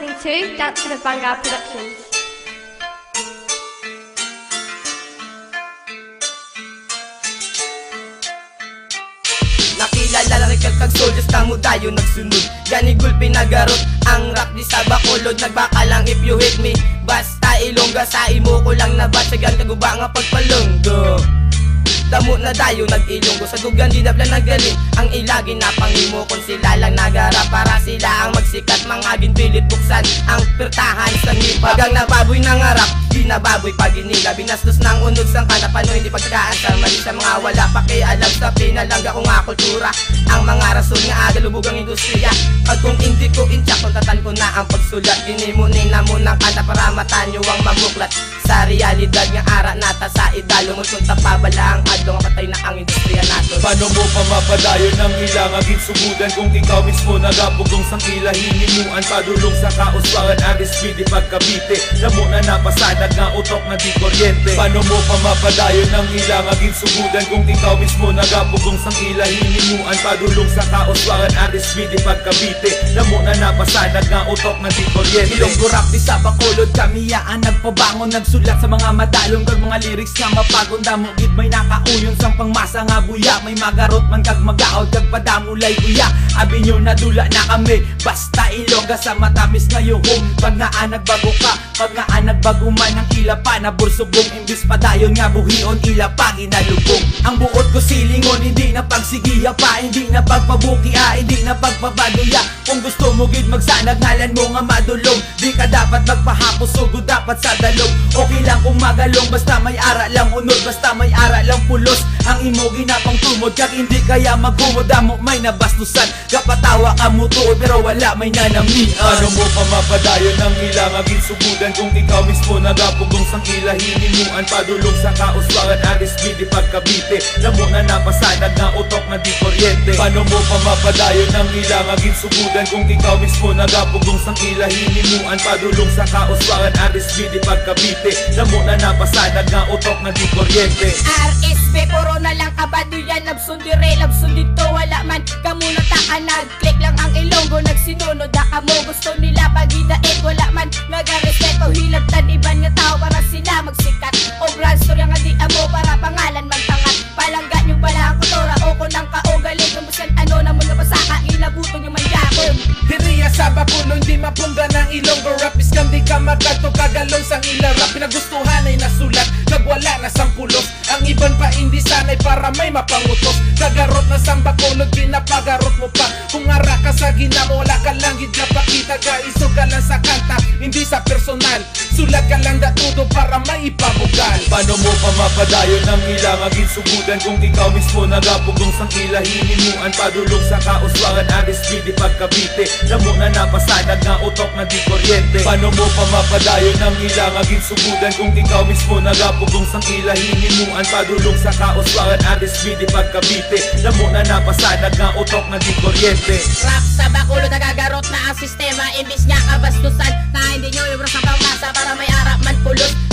listening to Dancing with Vanguard Productions. Nakilala lang kag soldiers tamo dayo nagsunod. Ganigul pinagarot ang rap di sa Bacolod. Nagbaka lang if you hit me. Basta ilongga sa imo ko lang nabasagan kaguba nga pagpalunggo. Damo na dayo nag-ilonggo sa dugan di naplan nagaling. Ang ilagi na pangimo kung sila lang nagara para sila ang magsikat. Mga ginpilit buksan ang pirtahan sa ngipa. Pagang nababoy ng harap di nababoy pag inila. Binastos ng unod sang kanapano hindi pagtagaan sa mali sa mga wala pakialam sa pinalangga kong nga kultura. Ang mga rason nga agalubog ang industriya. Pag kung hindi ko intyak kontatan ko na ang pagsulat. Ginimunin na mo ng kanta para matanyo ang mamuklat. Sa realidad nga ara nata sa idalo mo sunta pabala ang adlo nga patay na ang industriya nato. Paano mo pa mapadayon ng ilang aging subudan kung ikaw mismo nagapugong sang ila hinimuan padulong sa kauswangan RSP di pagkabite damo na napasanag nga utok na di kuryente. Paano mo pa mapadayon ng ilang aging subudan kung ikaw mismo nagapugong sang ila hinimuan padulong sa kauswangan RSP di pagkabite damo na napasanag nga utok na di kuryente. Ilonggo rap di sa Bacolod kamiyaan nagpabangon nagsulat sa mga madalong kag mga lyrics nga mapagong damo gid may nakauyon sang pangmasa nga buya may magarot man kag magaod kag padamulay kuya abi nyo nadula na kami basta ilongga sa matamis nga yuhom pag naa nagbago ka pag naa nagbago man ang ila pa nabursubong imbis padayon nga buhion ila pa ginalubong ang buot ko silingon hindi na pagsigiya pa hindi na pagpabukia hindi na pagpabaduya kung gusto mo gid magsanag ngalan mo nga madulong di ka dapat magpahapos sugod dapat sa dalog okay lang kung magalong basta may ara lang unod basta may ara lang pulos ang imo ginapang tumod kag hindi kaya magkumod amo may nabastusan kapatawa ka mo tuod pero wala may nanamian. Paano mo pa mapadayon ng ilang aging subudan kung ikaw mismo nagapugong sang ila hinimuan padulong sa kauswangan RSP di pagkabite damo na napasanag nga utok na di kuryente. Paano mo pa mapadayon ng ilang aging subudan kung ikaw mismo nagapugong sang ila hinimuan padulong sa kauswangan RSP di pagkabite damo na napasanag nga utok na di kuryente. RSP puro na lang abado yan labsun dire labsun dito wala man kamo nataan nag-click lang ang ilonggo nagsinunod na kamo gusto nila pagidait wala man nagarespeto hilabtan iban nga tao para sila magsikat o brand story nga di amo para pangalan magtangat palangga nyo pala ang kutora o ko ng kaugaling kung busan ano na mga pasaka inabuto nyo man yakon. Diriya sa Bacolod di mapungga ng ilonggo rap iskam di ka magkato kagalong sang ila rap pinagustuhan ay nasulat nagwala na sang pulos ang iban pa hindi sanay para may mapangutos kagarot na sang Bacolod ginapagarot mo pa kung ara ka sa ginamo wala ka lang gid napakita gaisog ka lang sa kanta hindi sa personal sulat ka lang datudo para may ipabugal. Paano mo pa mapadayon ng ilang aging subudan kung ikaw mismo nagapugong sang ila hinimuan padulong sa kauswangan RSP di pagkabite damo na napasanag nga utok na di kuryente. Paano mo pa mapadayon ng ilang aging subudan kung ikaw mismo nagapugong sang ila hinimuan padulong sa kauswangan RSP di pagkabite damo na napasanag nga utok na di kuryente. Rap sa Bacolod nagagarot na ang sistema imbis niya kabastusan na hindi nyo ibros ang pangmasa para may arap man pulos